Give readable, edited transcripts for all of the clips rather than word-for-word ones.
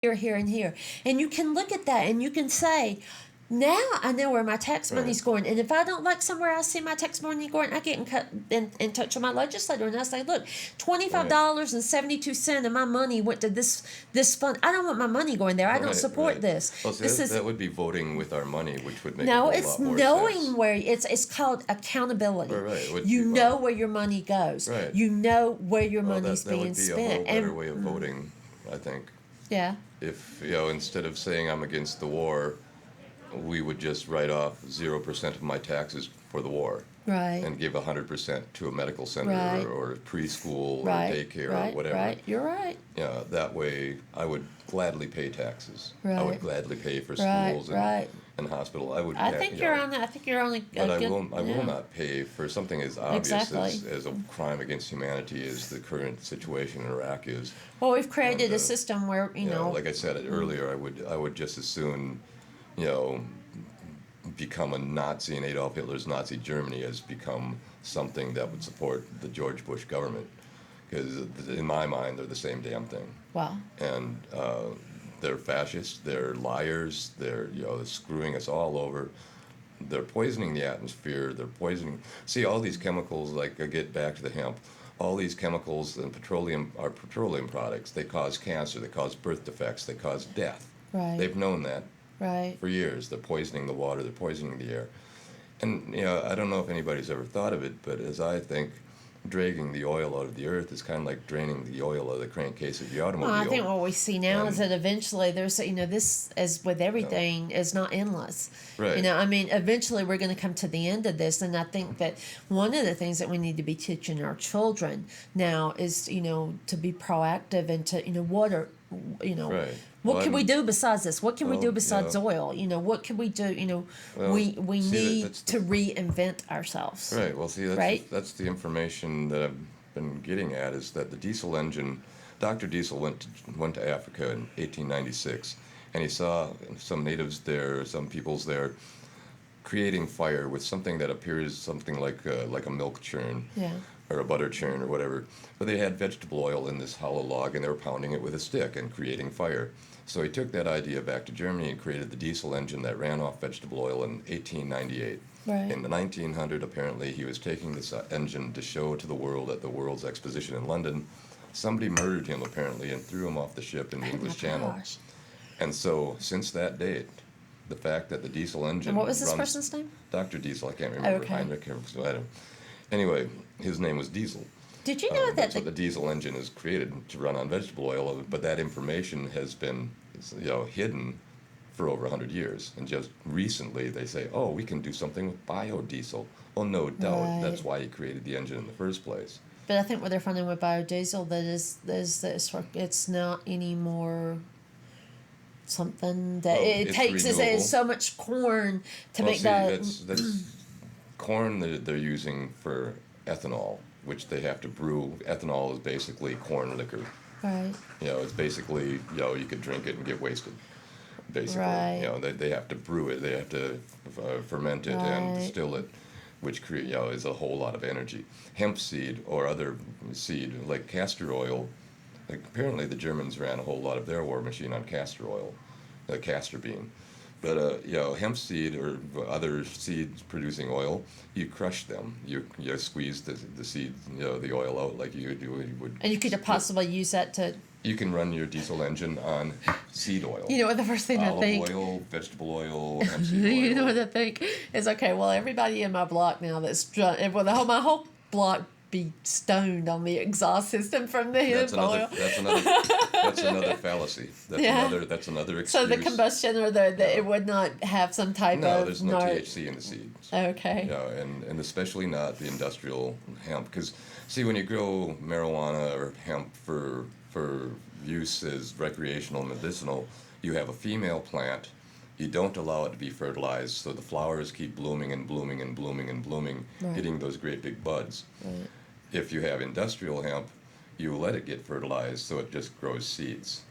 here, here, and here. And you can look at that and you can say, now I know where my tax money's going. And if I don't like somewhere I see my tax money going, I get in touch with my legislator and I say, look, $25.72 of my money went to this fund. I don't want my money going there. I don't support this. Well, see, that would be voting with our money, which would make no, a whole it's lot more knowing sense. where it's called accountability. Right. You know where your money goes. Right. You know where your money's being spent. spent. That would be a whole better way of voting, I think. Yeah. If, instead of saying I'm against the war, we would just write off 0% of my taxes for the war. Right. And give 100% to a medical center Right. or preschool Right. or daycare Right. or whatever. Right. You're right. Yeah, that way I would gladly pay taxes. I Right. would gladly pay for Right. schools Right. and hospital. I think you're on that. I think you're on a But I good. will not pay for something as obvious Exactly. as a crime against humanity as the current situation in Iraq is. Well, we've created And, a system where you know. like I said earlier, I would just as soon, become a Nazi in Adolf Hitler's Nazi Germany as become something that would support the George Bush government, because in my mind they're the same damn thing. Wow. And they're fascists, they're liars, they're screwing us all over. They're poisoning the atmosphere. They're poisoning. See, all these chemicals. Like I get back to the hemp. All these chemicals and petroleum are petroleum products. They cause cancer. They cause birth defects. They cause death. Right. They've known that Right. for years. They're poisoning the water. They're poisoning the air. And I don't know if anybody's ever thought of it, but as I think, dragging the oil out of the earth is kind of like draining the oil out of the crankcase of the automobile. Well, I think what we see now is that eventually there's, this, as with everything, is not endless. Right. I mean, eventually we're going to come to the end of this. And I think that one of the things that we need to be teaching our children now is, to be proactive and to, Right. what can we do besides this? What can we do besides yeah. oil? What can we do? Well, we see, need to reinvent ourselves. Right. Well, see, Right? that's the information that I've been getting at, is that the diesel engine. Dr. Diesel went to Africa in 1896, and he saw some natives there, some peoples there, creating fire with something that appears something like a milk churn. Yeah. Or a butter churn or whatever. But they had vegetable oil in this hollow log, and they were pounding it with a stick and creating fire. So he took that idea back to Germany and created the diesel engine that ran off vegetable oil in 1898. Right. In the 1900, apparently, he was taking this engine to show to the world at the World's Exposition in London. Somebody murdered him, apparently, and threw him off the ship in the English Channel. Gosh. And so, since that date, the fact that the diesel engine And what was this runs, person's name? Dr. Diesel, I can't remember. Okay. Heinrich, I don't. Anyway, his name was Diesel. Did you know that That's what the diesel engine is created to run on vegetable oil, but that information has been, hidden for over 100 years. And just recently they say, oh, we can do something with biodiesel. Well, no doubt, Right. that's why he created the engine in the first place. But I think what they're finding with biodiesel that is that it's not anymore something that it it's takes renewable. so much corn to Well, make see, that. that's corn that they're using for ethanol, which they have to brew. Ethanol is basically corn liquor. Right. It's basically, you could drink it and get wasted, basically. Right. They have to brew it, they have to ferment it and Right. distill it, which is a whole lot of energy. Hemp seed or other seed, like castor oil, apparently the Germans ran a whole lot of their war machine on castor oil, castor bean. But hemp seed or other seeds producing oil, you crush them. You squeeze the seed, the oil out like you would. And you could possibly use that to. You can run your diesel engine on seed oil. What the first thing I think. Olive oil, vegetable oil, hemp seed oil. What I think is, okay, well, everybody in my block now my whole block be stoned on the exhaust system from the hemp oil. That's another fallacy. That's another excuse. So the combustion or it would not have some type of. No, there's no THC in the seeds. Okay. And especially not the industrial hemp, because see, when you grow marijuana or hemp for use as recreational medicinal, you have a female plant. You don't allow it to be fertilized, so the flowers keep blooming and blooming and blooming and blooming, Right. hitting those great big buds. Right. If you have industrial hemp, you let it get fertilized, so it just grows seeds.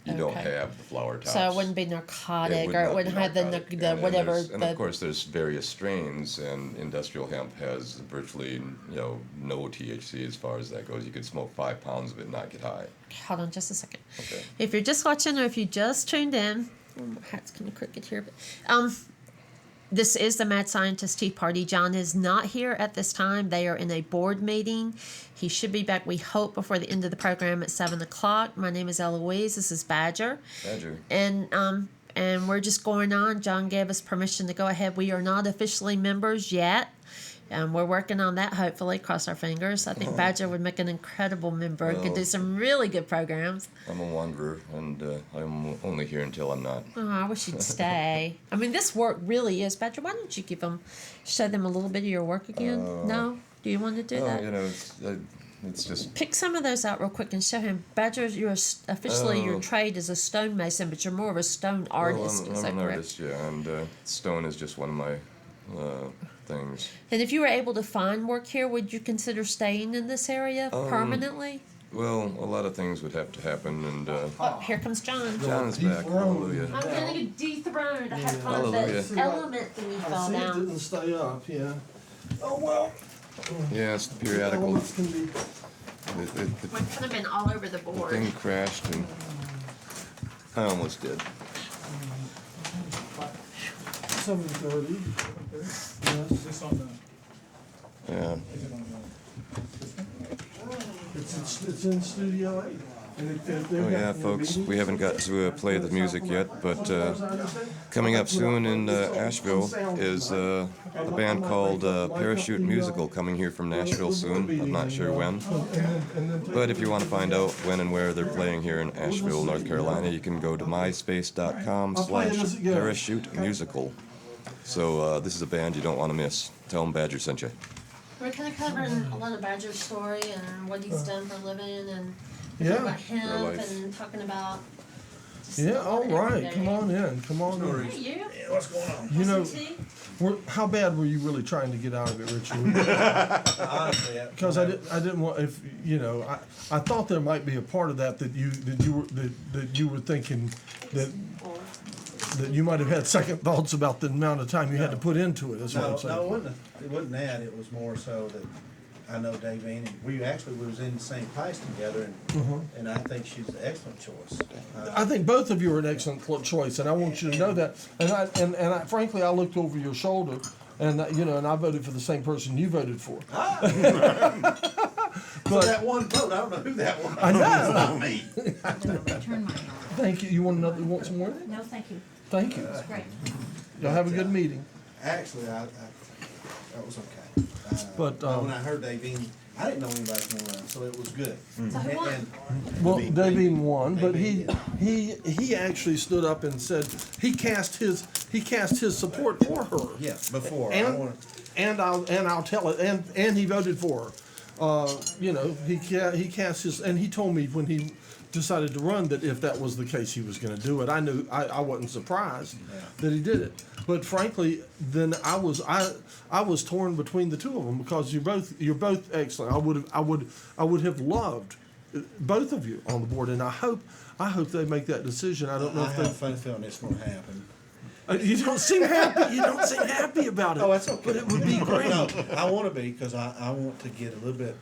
You don't Okay. have the flower tops. So it wouldn't be narcotic, would or not it wouldn't be have the narcotic. the And whatever. there's- and the, of course, there's various strains, and industrial hemp has virtually no THC as far as that goes. You could smoke 5 pounds of it and not get high. Hold on just a second. Okay. If you're just watching or if you just tuned in, my hat's kind of crooked here, but this is the Mad Scientist Tea Party. John is not here at this time. They are in a board meeting. He should be back, we hope, before the end of the program at 7 o'clock. My name is Eloise. This is Badger. And we're just going on. John gave us permission to go ahead. We are not officially members yet. We're working on that, hopefully. Cross our fingers. I think Badger would make an incredible member. Could do some really good programs. I'm a wanderer, and I'm only here until I'm not. Oh, I wish you'd stay. I mean, this work really is. Badger, why don't you show them a little bit of your work again? No? Do you want to do that? It's just... Pick some of those out real quick and show him. Badger, officially your trade is a stonemason, but you're more of a stone artist. Well, Is I'm that an correct? artist, yeah, and stone is just one of my things. And if you were able to find work here, would you consider staying in this area permanently? Well, a lot of things would have to happen, and Oh, here comes John. John is back. Hallelujah. I'm gonna get dethroned. I had fun. Hallelujah. The element thingy fell See, it down. didn't stay up, yeah. Oh, well. Yeah, it's periodical. Elements can be... The We could have been all over the board. thing crashed, and I almost did. 7:30. Yes. This on the, Yeah. is it on It's in Studio 8. Oh yeah, folks, we haven't got to play the music yet, but coming up soon in Asheville is a band called Parachute Musical coming here from Nashville soon. I'm not sure when. But if you want to find out when and where they're playing here in Asheville, North Carolina, you can go to myspace.com/Parachute Musical. So this is a band you don't want to miss. Tell them Badger sent you. We're kind of covering a lot of Badger's story and what he's done for a living, and Yeah. talking about hemp life. and talking about. just Yeah, a lot all of right. everyday. Come on in. Come on in. Hey, you. what's going on? You know, Some tea? how bad were you really trying to get out of it, Richard? Honestly, Because I didn't want, if you know, I thought there might be a part of that that you were thinking that you might have had second thoughts about the amount of time you had to put into it. That's what I'm saying. No, it wasn't that. It was more so that I know Davine, and we was in the same place together, and I think she's an excellent choice. I think both of you are an excellent choice, and I want you to know that. And I frankly, I looked over your shoulder, and and I voted for the same person you voted for. So that one vote, I don't know who that was. I know. It's not me. Turn mine on. Thank you. You want another? You want some more? No, thank you. Thank you. Great. Y'all have a good meeting. Actually, that was okay. But, when I heard Davine, I didn't know anybody from around, so it was good. So who won? Well, Davine won, but Davine, he actually stood up and said he cast his support for her. Yeah, before. I And wanna, I'll tell it, and he voted for her. He cast his, and he told me when he decided to run that if that was the case, he was going to do it. I knew I wasn't surprised that he did it. But frankly, then I was torn between the two of them because you're both excellent. I would have loved both of you on the board, and I hope they make that decision. I don't know I if have a they. funny feeling it's going to happen. You don't seem happy. You don't seem happy about it. Oh, that's okay. But it would be great. No, I want to be because I want to get a little bit.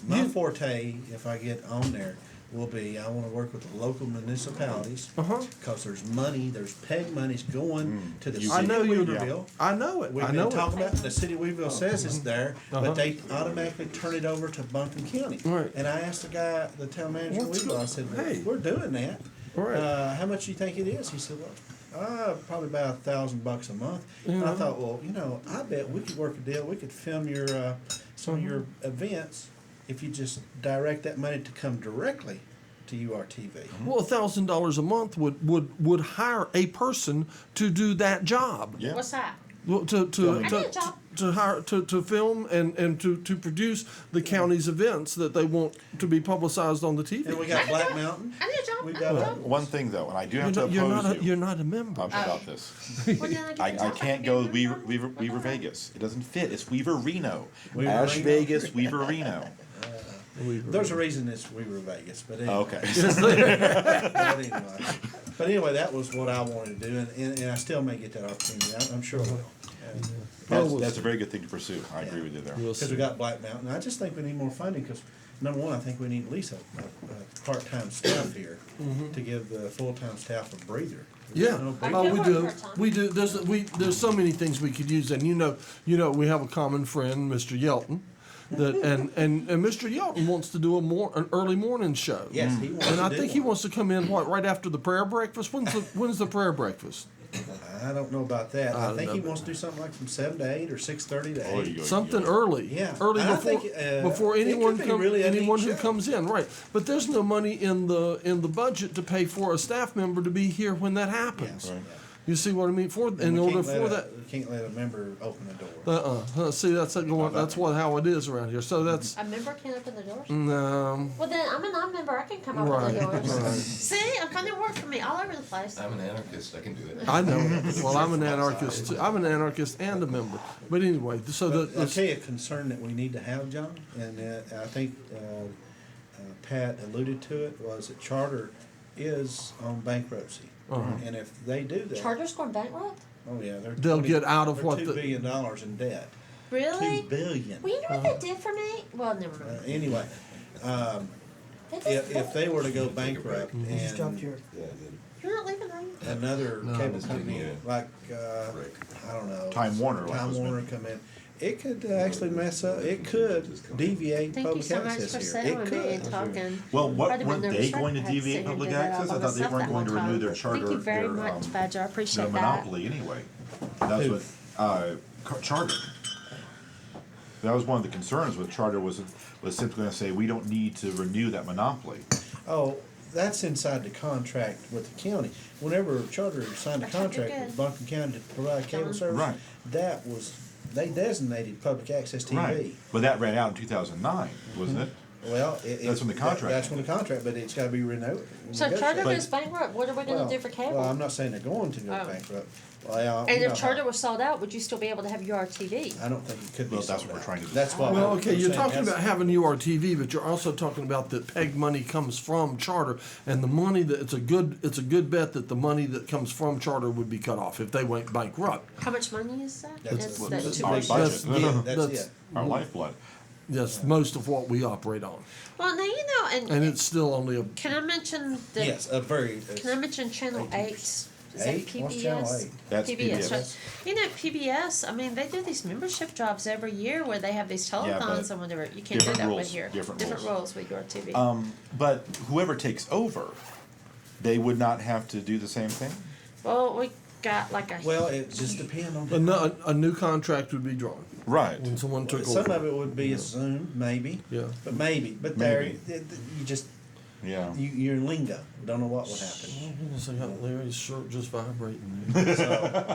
My forte, if I get on there, will be I want to work with the local municipalities because there's PEG monies going to the I city know of you. Weaverville. I know it. We've I been know talking it. about the city of Weaverville says it's there, but they automatically turn it over to Buncombe County. Right. And I asked the town manager of What's Weaverville, I said, well, hey. we're doing that. Right. How much do you think it is? He said, well, probably about $1,000 a month. And I thought, well, I bet we could work a deal. We could film your some of your events if you just direct that money to come directly to URTV. Well, $1,000 a month would hire a person to do that job. Yeah. What's that? Well, I need a job. to hire to film and to produce the county's events that they want to be publicized on the TV. And we got Black Mountain. I need a job. We I got need a job. One thing though, and I do have to you're oppose not you you're not a member. about this. Well, then get I the job. can't go with Weaver Vegas. It doesn't fit. It's Weaver Reno. Weaver Ash Reno? Vegas, Weaver Reno. There's a reason it's we were Vegas, but anyway. Oh, okay. But anyway, that was what I wanted to do, and I still may get that opportunity. I'm sure I will. That's a very good thing to pursue. I agree with you there. We'll Because see. we got Black Mountain. I just think we need more funding because, number one, I think we need at least a part-time staff here to give the full-time staff a breather. Yeah, No I breather. oh, do we work do. part-time. We do. There's so many things we could use, and you know, we have a common friend, Mr. Yelton, that and Mr. Yelton wants to do an early morning show. Yes, he wants And to I do think he one. wants to come in right after the prayer breakfast. When's the prayer breakfast? I don't know about that. I I don't think know, he but- wants to do something like from 7 to 8 or 6:30 to 8. Something early. Yeah, Early I before think, before it could anyone be come, really a neat anyone who show. comes in, right? But there's no money in the budget to pay for a staff member to be here when that happens. Yeah. You see what I mean? And In we order can't let for a- that. We can't let a member open the door. See, that's how it is around here. So that's A member can't open the doors? no. Well, then I'm a non-member. I can come open Right, the doors. right. See, I'm finding work for me all over the place. I'm an anarchist. I can do it. I know. Well, I'm an anarchist too. I'm an anarchist and a member. But anyway, so But I'll the tell you a concern that we need to have, John, and I think Pat alluded to it, was that Charter is on bankruptcy. And if they do that. Charter's going bankrupt? Oh, yeah, They'll get out of what $2 the- billion in debt. Really? $2 billion. Well, you know what they did for me? Well, never mind. Anyway, They did if they were to go bankrupt Mm-hmm. and You're not leaving, are you? another cable just company kidding, yeah. like, I don't know. Time Warner, like Time was Warner come in, it could actually mess up, it could deviate Thank you public so much access for here. sitting It with me and could. talking. Well, I'd what, have been weren't nervous. they going to I had sit deviate here and public do that all access? by I thought they myself weren't that going to one renew time. their charter, Thank you very their, much, Badger. I their appreciate that. monopoly anyway. That's what, Charter. That was one of the concerns with Charter was simply going to say, we don't need to renew that monopoly. Oh, that's inside the contract with the county. Whenever Charter signed a That should be contract good. with Buncombe County to provide cable John. service, Right. that was, they designated public access TV. Right. But that ran out in 2009, wasn't it? Well, That's when the contract That's when the contract, but it's gotta be renewed. So Charter negotiated. goes bankrupt. What are we going to do for cable? Well, I'm not saying they're going to go Oh. bankrupt. Well, And you know, if Charter was sold out, would you still be able to have URTV? I don't think it could be Well, that's sold what we're out. trying to do. That's why. Well, I'm okay, you're saying talking that's- about having URTV, but you're also talking about that PEG money comes from Charter, and the money that it's a good bet that the money that comes from Charter would be cut off if they went bankrupt. How much money is that? That's It's what- that that's two our billion. budget. Yeah, that's That's- it. Our lifeblood. That's most of what we operate on, Well, now you know, and it's still only a. can I mention the? Yes, a very. Can I mention Channel 8? Is that 8? PBS? What's Channel 8? That's PBS. right? You know, PBS, I mean, they do these membership drives every year where they have these Yeah, but telethons and whatever. You can't do different that rules, with here. different Different rules. rules with your TV. But whoever takes over, they would not have to do the same thing? Well, we got like a. Well, it just depends on. A new contract would be drawn Right. when someone took Some over. of it would be assumed, maybe. Yeah. But maybe, but there, Maybe. you just, Yeah. you're in lingo, don't know what would happen. I'm gonna say how Larry's shirt just vibrating. So, you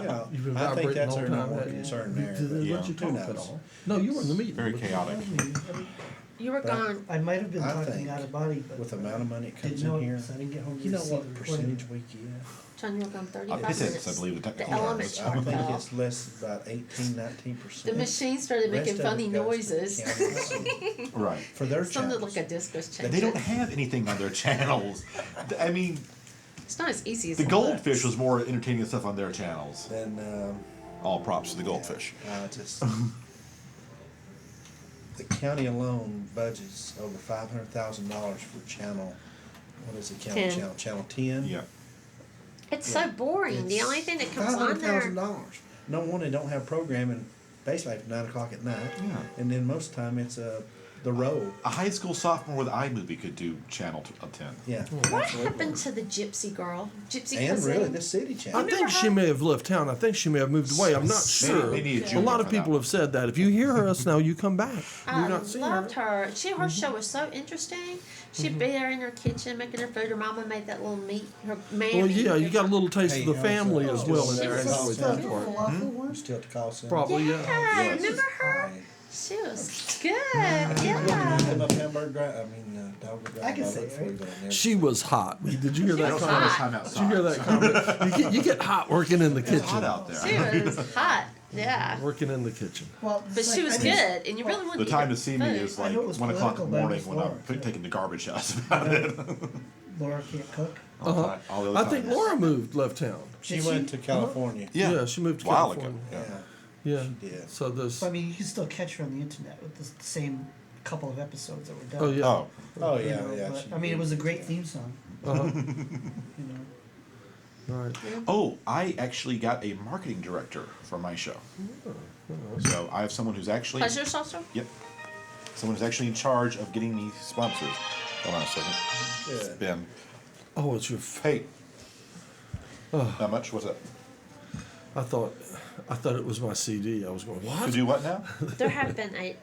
know, You've been I think vibrating that's all our the time. number one hadn't you? concern there. Did they Yeah. let you Who talk at knows? all? No, you were in the meeting. Very chaotic. You were But gone. I might have been I talking think out of body, but With the amount of money it comes didn't know in it here, because I didn't get home to you know receive what the percentage we get? John, you were gone 35 This minutes. is, I believe, the The technical elements terms. I were think off. it's less, about 18-19%. The machine started making funny noises. Right. For their Sounded channels. like a disc was changing. They don't have anything on their channels. I mean, It's not as easy as the it Goldfish looks. was more entertaining stuff on their channels. Then, All props to the Goldfish. just, the county alone budgets over $500,000 for channel, what is it, county 10. channel, channel 10? Yeah. It's so boring. The only thing that comes on there. $500,000. No one, they don't have programming basically after 9 o'clock at night. Yeah. And then most of the time it's the road. A high school sophomore with iMovie could do channel 10. Yeah. What absolutely. happened to the Gypsy girl? Gypsy And Cuisine? really, the city I channel. think she may have left town. I think she may have moved away. I'm not sure. They need a A junior lot of for that people one. have said that. If you hear us now, you come back. I You've not seen loved her. her. Her show was so interesting. She'd be there in her kitchen making her food. Her mama made that little meat. Her mammy. Well, yeah, you got a little taste Hey, of the how's family that? as well in She there. was anyway, so that good. part. falafel Still at the call center. Probably, Yeah, yeah. remember her? She was good. Yeah. Yeah. Come up hamburger drive, dog drive. I can say before you go in there. She was hot. Did you hear She that was comment? hot. Did you hear that comment? You get hot working in the It's kitchen. hot out She there. was hot. Yeah. working in the kitchen. Well, But she was good, and you really wanted The to time eat to see me food. is I like know it was 1 o'clock in the political, but it morning was when I'm Laura. taking the garbage out about it. Laura can't cook. Uh-huh. All the other I think times. Laura left town. She Did went she? to California. Yeah, she moved to A while ago, California. yeah. Yeah. She did. So there's. But I mean, you can still catch her on the internet with the same couple of episodes that were done. Oh yeah. Oh, Oh, You yeah, know, yeah. but, she I mean, did. it was a great theme song. Uh-huh. You know. Right. oh, I actually got a marketing director for my show. So I have someone who's actually Pleasure saucer? Yep. Someone who's actually in charge of getting me sponsors. Hold on a second. It's Good. been Oh, it's your. hey. How much? What's that? I thought it was my CD. I was going, To what? do what now? There have been I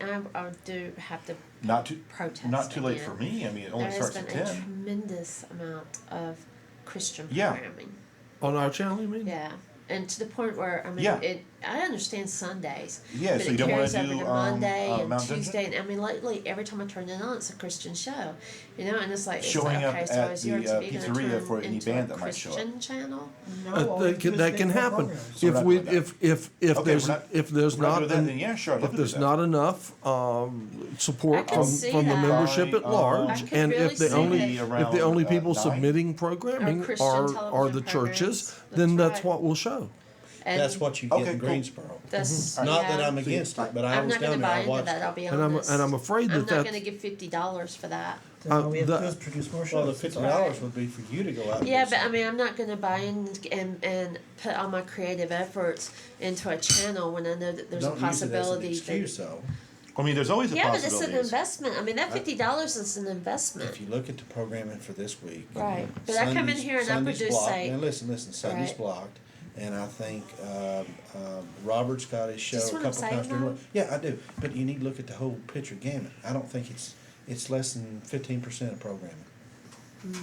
do have to Not too protest. not too late again. for me. I mean, it only There has starts been at a 10. tremendous amount of Christian Yeah. programming. On our channel, you mean? Yeah. And to the point where I mean, Yeah. I understand Sundays, Yeah, but so it you don't wanna carries over do, to Monday and Mount Denton? Tuesday. And I mean, lately, every time I turn it on, it's a Christian show, you know. And it's like Showing up okay, so at is your the, TV gonna pizzeria turn for any into band a that might show up. Christian channel? No, That can happen So we're if not we doing that. if Okay, there's we're not- if there's we're not not doing that, en- then yeah, sure, I'd love if to there's do that. not enough I support can from see the that. membership at Fine, large, I could and really if the see only that. if the only Around, people 9? submitting programming Or Christian are television the churches, programs. then That's that's right. what we'll show. And That's what you get Okay, in cool. Greensboro. That's Not that yeah. I'm against it, but I I'm was not going down to there. buy I into watched. that. I'll be And honest. I'm afraid I'm that not that going to give $50 for that. Then all we have to the- do is produce more shows. Well, the That's $50 all. would be for you to go out. And Yeah, do but I something. mean, I'm not going to buy in and put all my creative efforts into a channel when I know that there's Don't a use it as an possibility excuse, though. I mean, there's always a yeah, but it's possibility. an investment. I mean, that $50 is an investment. If you look at the programming for this week. Right. But I come in Sunday's- here and I Sunday's produce, blocked. say- Now listen, Sunday's Right. blocked, and I think Robert's got his show Just a what I'm couple times saying, during the though. week. Yeah, I do, but you need to look at the whole picture gamut. I don't think it's less than 15% of programming.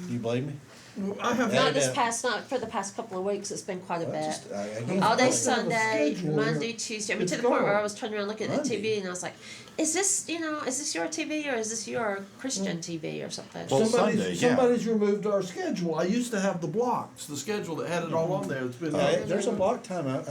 Do you believe me? I have Yeah, Not for the past couple of weeks. It's been quite a Well, bit. just, again, All day like- Sunday, schedule Monday, here. Tuesday. I mean, It's to the point where gone. I was turning around looking at the Monday. TV and I was like, is this your TV or is this your Christian TV or something? Well, Sunday, yeah. somebody's removed our schedule. I used to have the blocks, the schedule that had it all on there. It's been There's a block time. I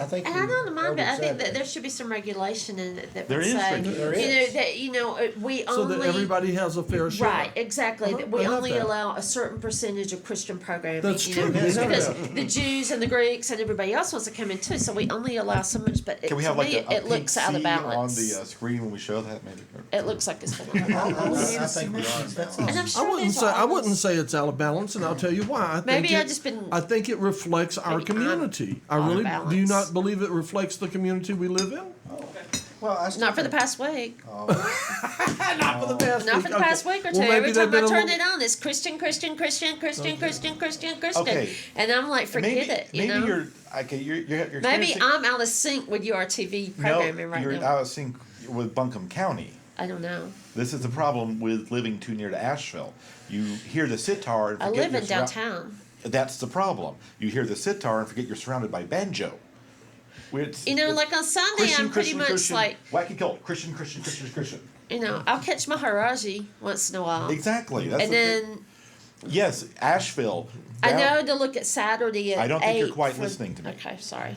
think. And I don't mind, but I think that there. there should be some regulation in it that There would is say, regulation. There is. we so only that everybody has a fair share. right, exactly. Uh-huh, That we I have only that. allow a certain percentage of Christian programming. That's you true. know, We have because that. the Jews and the Greeks and everybody else wants to come in too. So we only allow so much. But Can we to have like me, a it pink looks out of C balance. on the screen when we show that maybe? It looks like it's full of I balance. think we are. That's now. all. And I'm sure I wouldn't there's say I always- wouldn't say it's out of balance, and I'll tell you why. I think Maybe I've it- just been I think it reflects our maybe I'm community. I out of really do. You balance. not believe it reflects the community we live in? Well, I still Not for the think- past week. Not for the past Not week. for the Okay. past week or two. Well, maybe Every they've time I been a turn little- it on, it's Christian. Okay. And I'm like, forget maybe, it. You maybe know? you're okay. You're Maybe experiencing- I'm out of sync with your TV programming no, right you're now. out of sync with Buncombe County. I don't know. This is the problem with living too near to Asheville. You hear the sitar and I forget live you're in downtown. That's the problem. You hear the sitar and forget you're surrounded by banjo. It's, You know, it's like on Sunday, I'm pretty much like, wacky cult, Christian. you know, I'll catch my Haraji once in a while. Exactly. That's And the then thing. Yes, Asheville. I down- know to look at Saturday at I don't think you're 8 quite for- listening to me. Okay, sorry.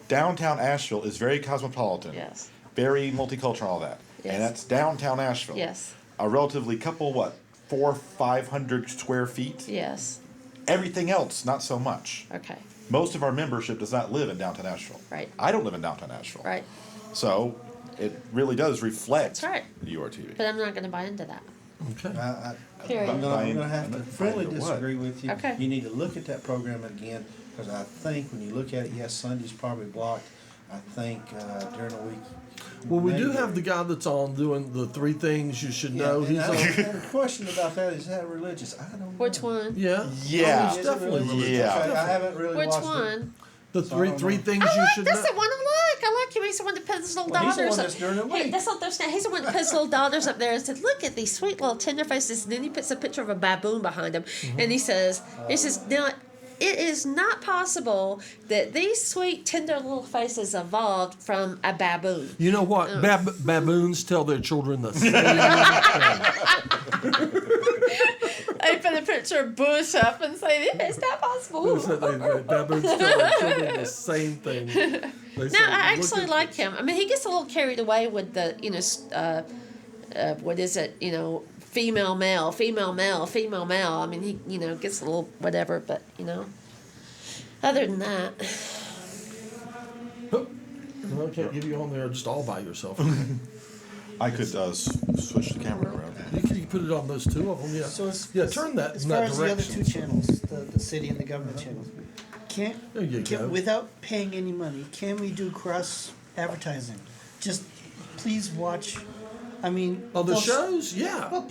Downtown Asheville is very cosmopolitan. Yes. Very multicultural, all that. Yes. And that's downtown Asheville. Yes. A relatively couple, 500 square feet. Yes. Everything else, not so much. Okay. Most of our membership does not live in downtown Asheville. Right. I don't live in downtown Asheville. Right. So it really does reflect That's right. URTV. But I'm not going to buy into that. Okay. Period. I'm gonna Buying- have I'm to not friendly buying into what? disagree with you. Okay. You need to look at that program again, because I think when you look at it, yes, Sunday's probably blocked. I think during the week. Well, we do maybe- have the guy that's on doing the 3 things you should Yeah, know. and He's I on. have a question about that. Is that religious? I don't know. Which one? Yeah. Yeah. Oh, he's definitely Is it religious. Yeah. Okay, I haven't really Which watched it. one? The So I three don't three know. things I you like, should that's know. the one I like. I like him. He's the one that put his little Well, he's the daughters one up. that's during the Hey, week. that's on Thursday. He's the one that puts his little daughters up there and said, "Look at these sweet little tender faces." And then he puts a picture of a baboon behind him, and he says, "Now, it is not possible that these sweet tender little faces evolved from a baboon." You know what? Baboons tell their children the same thing. I put a picture of Bush up and say, "It's not possible." possible. Baboons tell their children the same thing. They No, say, I "Look actually at like this." him. I mean, he gets a little carried away with the, what is it, female, male, female, male, female, male. I mean, he, gets a little whatever, but, other than that. No, I can't give you on there just all by yourself. I could switch the camera around. You can put it on those two of them, yeah. So Turn that as in far that as the other direction. two channels, the city and the government channels, There you go. without paying any money, can we do cross advertising? Just please watch. I mean, Oh, the they'll- shows? Yeah. Well,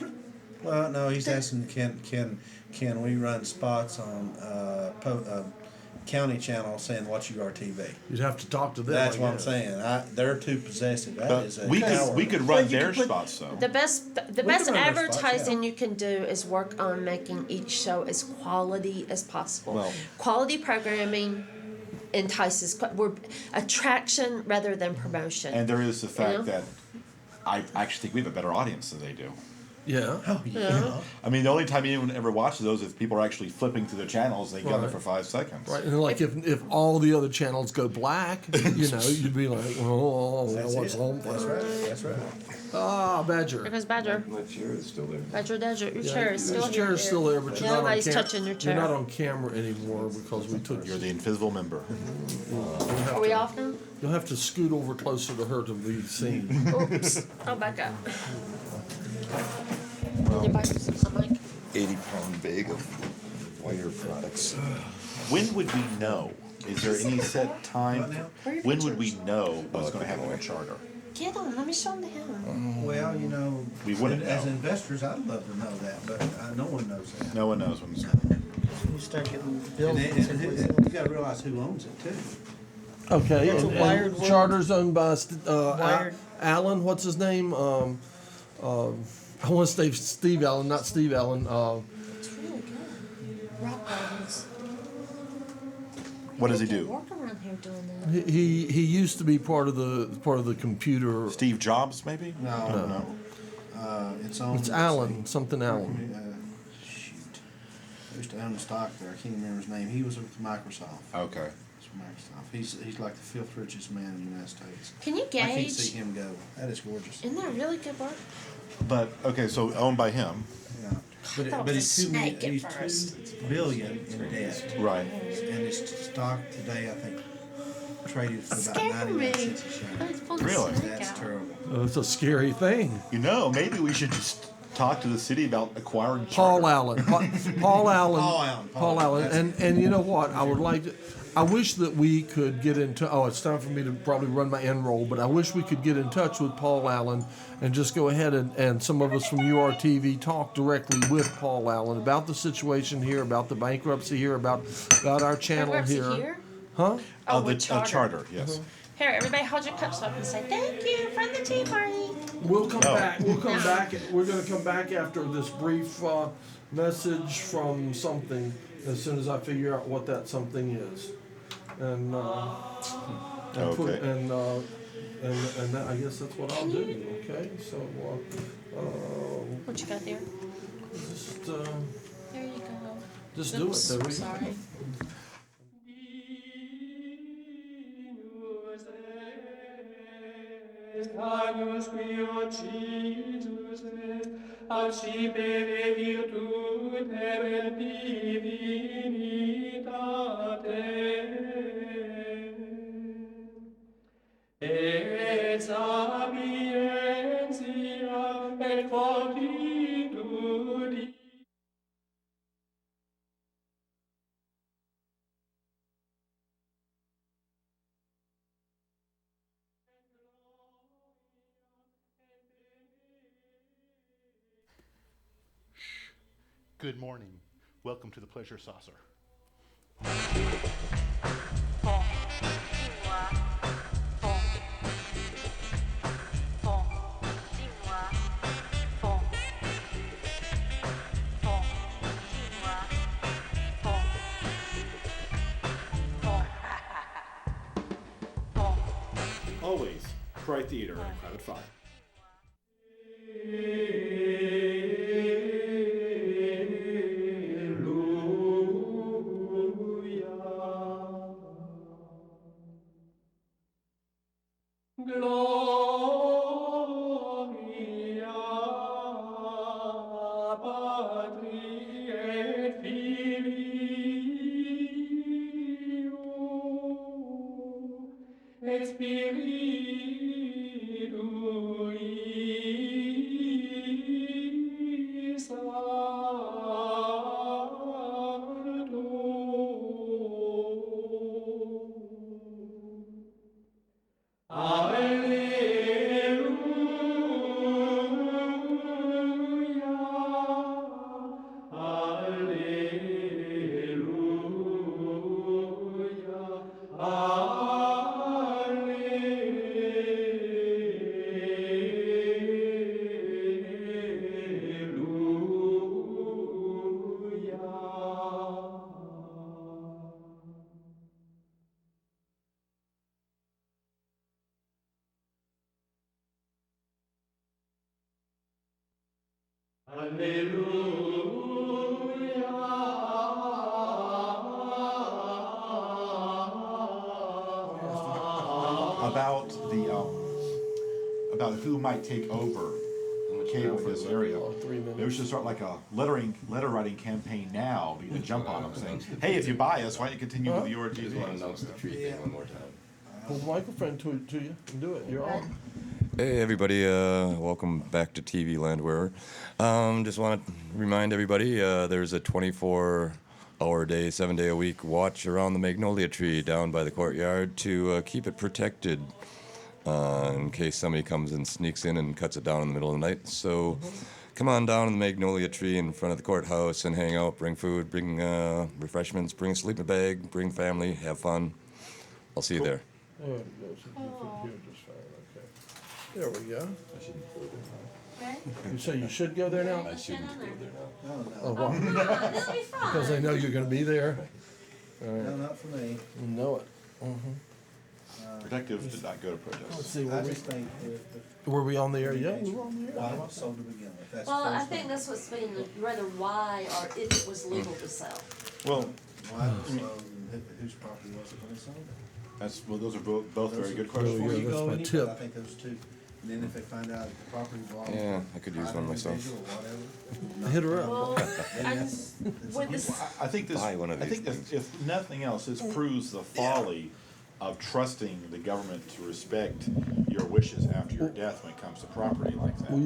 Well, no, he's asking, can we run spots on county channel saying watch URTV? You'd have to talk to them. That's I what I'm guess. saying. They're too possessive. That is a We power. could Well, run you their could put- spots though. The best run those spots, advertising yeah. you can do is work on making each show as quality as possible. Well- Quality programming entices. We're attraction rather than promotion. And there is the fact know? that I actually think we have a better audience than they do. Yeah. Oh, yeah. I mean, the only time anyone ever watches those is if people are actually flipping through the channels. They get on there Right. for 5 seconds. Right, and like if all the other channels go black, you'd be like, oh, That's what's it. home That's for? right. That's right. Ah, Badger. There goes Badger. My chair is still there. Badger, Badger. Your chair is Your still chair here. is still there, but you're not on Nobody's camera. touching your chair. You're not on camera anymore because we took You're the invisible member. Are we off now? You'll have to scoot over closer to her to be seen. Oops. Oh, back up. Your mic. 80-pound bag of wire products. When would we know? Is there any set time? Where are your When would we pictures? know what's going to happen with charter? Get them. Let me show them to him. Well, We wouldn't as know. investors, I'd love to know that, but no one knows that. No one knows when it's. you start getting bills. You got to realize who owns it too. Okay, It's a and wired world. Charter's owned by Wired. Allen. What's his name? I want to say Steve Allen, not Steve Allen. It's really good. Rock gardens. What does he They can do? Work around here doing that. He used to be part of the computer. Steve Jobs, maybe? No. It's owned. It's Allen, something Allen. Shoot. I used to own stock there. I can't remember his name. He was with Microsoft. Okay. It's Microsoft. He's like the 5th richest man in the United States. Can you I can't gauge? see him go. That is gorgeous. Isn't that really good work? But, okay, so owned by him. Yeah. thought it was a snake at first. He's $2 billion in debt. Right. And his stock today, I think, traded for about Scared 99 me. cents a share. It's pulling Really? the snake That's out. terrible. It's a scary thing. You know, maybe we should just talk to the city about acquiring Paul charter. Allen. Paul Allen. Paul Allen. Paul Allen. And you know what? I would like to. I wish that we could get into. Oh, it's time for me to probably run my end roll, but I wish we could get in touch with Paul Allen and just go ahead and some of us from URTV talk directly with Paul Allen about the situation here, about the bankruptcy here, about our channel Bankruptcy here. here? Huh? Oh, The with charter. charter, yes. Here, everybody hold your cups up and say thank you from the tea party. We'll come Oh. back. We'll come back. We're going to come back after this brief message from something as soon as I figure out what that something is. And Okay. and that, I guess that's what I'll do. Okay, so What you got there? just There you go. just do it. Oops, There we go. sorry. Agnus quio Christus est, accipere virtutem et divinitate. Et sapientia et fortitude. Good morning. Welcome to the Pleasure Saucer. Always, Cry Theater and Crowded Five. et Spiritui Sancto. About the about who might take over cable for this area. Maybe we should start like a letter writing campaign now. We can jump on them saying, "Hey, if you buy us, why don't you continue with your Just want to announce the tree thing one more time. Hold the microphone to you and do it. You're on. Hey everybody, welcome back to TV Land Wearer. Just want to remind everybody there's a 24-hour day, 7-day a week watch around the magnolia tree down by the courtyard to keep it protected in case somebody comes and sneaks in and cuts it down in the middle of the night. So come on down to the magnolia tree in front of the courthouse and hang out, bring food, bring refreshments, bring a sleeping bag, bring family, have fun. I'll see you there. There it goes. Here just fine. Okay. There we go. You say you should go there now? I shouldn't go there now. Oh, why? That'll be fun. Because they know you're going to be there. No, not for me. You know it. Protectives did not go to Let's protest. see. I just think Were we on the air? Yeah, we were on the air. why it was sold to begin with. That's the Well, I first think thing. that's what's being rather why or if it was legal to sell. Well, Why it was sold and whose property was it when they sold it? those are both very good Before questions. Yeah, you that's go my any tip. further, I think those two. And then if they find out the property belongs to Yeah, I could use one private myself. individual or whatever, Hit her up. Well, then and that's with this, I think this. Buy one of I these think that things. if nothing else, this proves the folly of trusting the government to respect your wishes after your death when it comes to property like that. Well,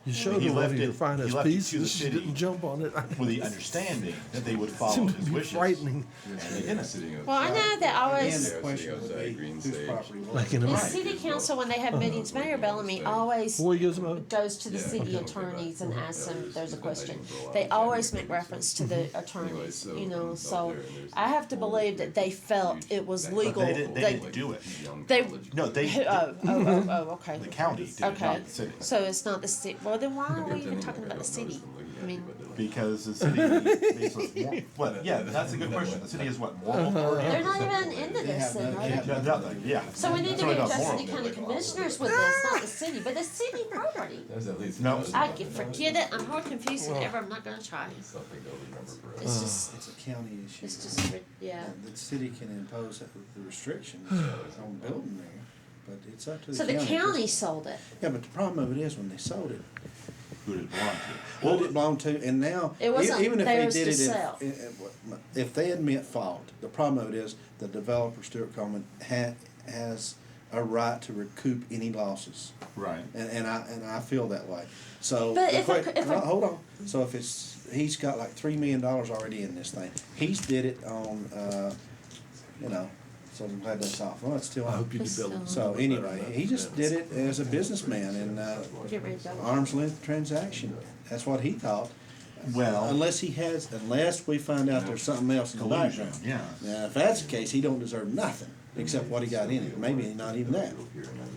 you showed He her one left of it- your he finest left it to pieces. the She city. didn't jump on it. With the understanding that they would follow Seemed to his be wishes. frightening. And they didn't. Sitting well, I know that And always, the question would outside, be green whose sage. property was Like it? in a the right. city council, when they have meetings, Mayor Bellamy always Boy gives them a. goes to the city attorneys and asks them, there's a question. They always make reference to the attorneys, you know, so I have to believe that they felt it was legal. They didn't do it. They, No, they, okay. the county did it, Okay, not the city. so it's not the city, well then why are we even talking about the city? I mean, Because the city is more, what, yeah, that's a good question. The city is what, moral authority? they're not even into this then, are they? Yeah, nothing, yeah. So we need It's to really be not just moral. city county commissioners with this, not the city, but the city property. There's at least No. I can forget it, I'm more confused than ever, I'm not gonna try. something they'll remember forever. It's just, It's a county issue. it's just, yeah. The city can impose the restrictions on building there, but it's up to the So county. the county sold it. Yeah, but the problem of it is when they sold it, Who did it belong to? who did it belong to, and now, It wasn't even if they theirs did to it, sell. if they admit fault, the problem of it is the developer, Stuart Coleman, has a right to recoup any losses. Right. And I feel that way. So But the if a- que- if a- hold on. So if he's got like $3 million already in this thing. He's did it on so I'm glad that's off. Well, it's still I on. hope you can build it. So anyway, he just did it as a businessman and Get ready to go. arm's length transaction. That's what he thought. Well, Unless we find out there's something else in the collusion, background. yeah. Now, if that's the case, he don't deserve nothing except what he got in it. Maybe not even that.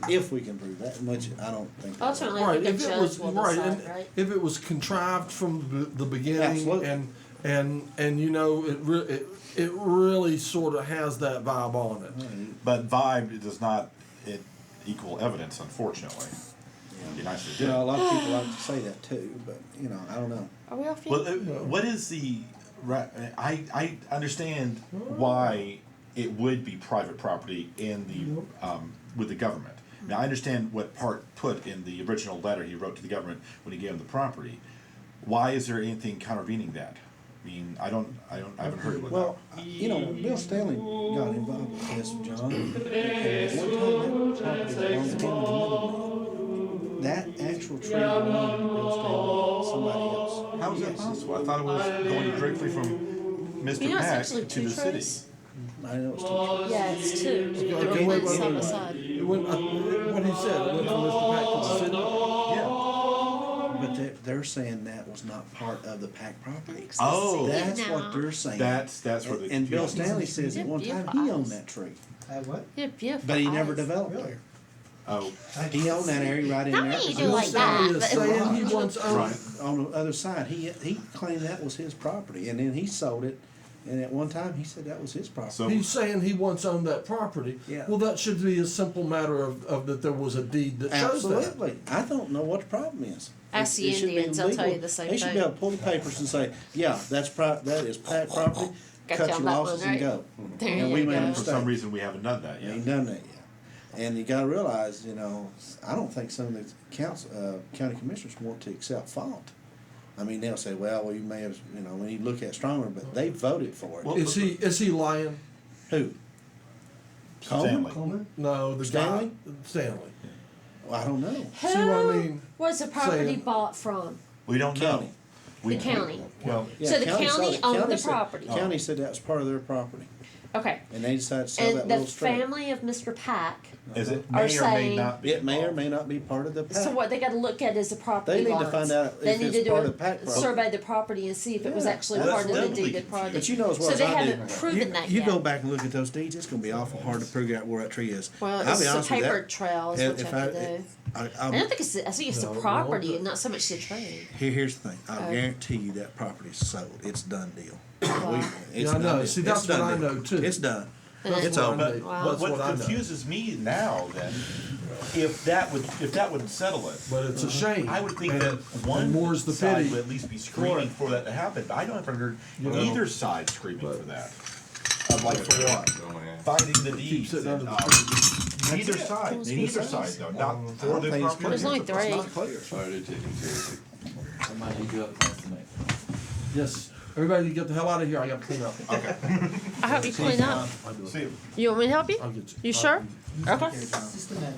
If we can prove that, which I don't think. Ultimately, I Right, think the if it was judge will right, decide, and right? if it was contrived from the beginning, Absolutely. and you know, it really sort of has that vibe on it. But vibe does not equal evidence, unfortunately. It'd be nice to You do. know, a lot of people like to say that too, but I don't know. Are we off Well, yet? what is the right? I understand why it would be private property in the with the government. Now I understand what Park put in the original letter he wrote to the government when he gave him the property. Why is there anything contravening that? I mean, I haven't heard what. Well, you know, Bill Stanley got involved with this, John. And at one time, that property belonged to him and another man. That actual tree belonged to Bill Stanley, somebody else. How is that Yes. possible? I thought it was going directly from Mr. You know, it's Pack actually to two the city. trees. I know it's two. Yeah, it's two. Okay, They're wait, planted wait, side by wait. side. It went, what he said, it went from Mr. Pack to the city? Yeah. But they're saying that was not part of the Pack property. Oh. That's Now. what they're saying. That's where the And Bill confusion Stanley is. says at one time he owned that tree, What? Yeah, beautiful. but he never eyes. developed Really? it. Oh, He owned that area right in How there. many you do Bill like Stanley that? is saying he once owned. right. On the other side, he claimed that was his property, and then he sold it, and at one time he said that was his property. So He's saying he once owned that property. Yeah. Well, that should be a simple matter of that there was a deed that shows that. Absolutely. I don't know what the problem is. Ask It the should be Indians, they'll tell legal. you the same They should thing. be able to pull the papers and say, yeah, that is Pack property, Got cut you on your that losses one, and right? go. There And you we made a go. for some mistake. reason we haven't done that You yet. ain't done that yet. And you gotta realize, you know, I don't think some of the county commissioners want to accept fault. I mean, they'll say, well, we may have, you know, we need to look at it stronger, but they voted for it. Well, Is he lying? Who? Stanley. Coleman? No, the Stanley? guy. Stanley. Well, I don't know. Who See what I mean? was the property Saying- bought from? We don't know. County. We, The county. Well, Yeah, So the sold county it. owned the said- property. County said that was part of their property, Okay. and they decided to sell that And the little strip. family of Mr. Pack. is it Are may or may saying- not be? It may or may not be part of the Pack. So what they got to look at is the property They need to lines. find out They if need it's to do part a of Pack property. survey the property and see if it was Yeah, actually that's part of the doubly deeded confusing. property. But you know as well so as they I do. haven't proven that You yet. go back and look at those deeds, it's gonna be awful hard to figure out where that tree is. Well, I'll it's be the honest with paper that. trail is what you If have to do. I don't think it's. I think it's the No, property no, and not so much the trade. Here's the thing, I'll Oh. guarantee you that property is sold, it's done deal. Wow. It's Yeah, I done know. deal. See, It's that's what done I deal. know, too. It's done. That's It's what I over. know. Wow. That's What what I know. confuses me now then, if that would settle it, But it's a shame. I would think And- that and one more's the side pity. would at least be screaming for that to happen. But I don't ever heard You know, either side screaming but- for that. Of like for what? Finding the deeds. sitting under the Neither side. Neither side though. Not for the think it's property. There's only It's three. not clear. Are they taken seriously? Yes. Everybody get the hell out of here. I got to clean up. Okay. I hope you clean up. See you. You want me to help you? I'll get you. You sure? Okay. Systematically.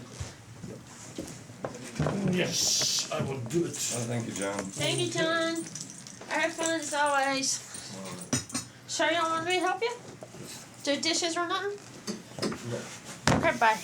Yes, I will do it. Oh, thank you, John. Thank you, John. I have fun as always. Sure you don't want me to help you? Do dishes or nothing? Okay, bye.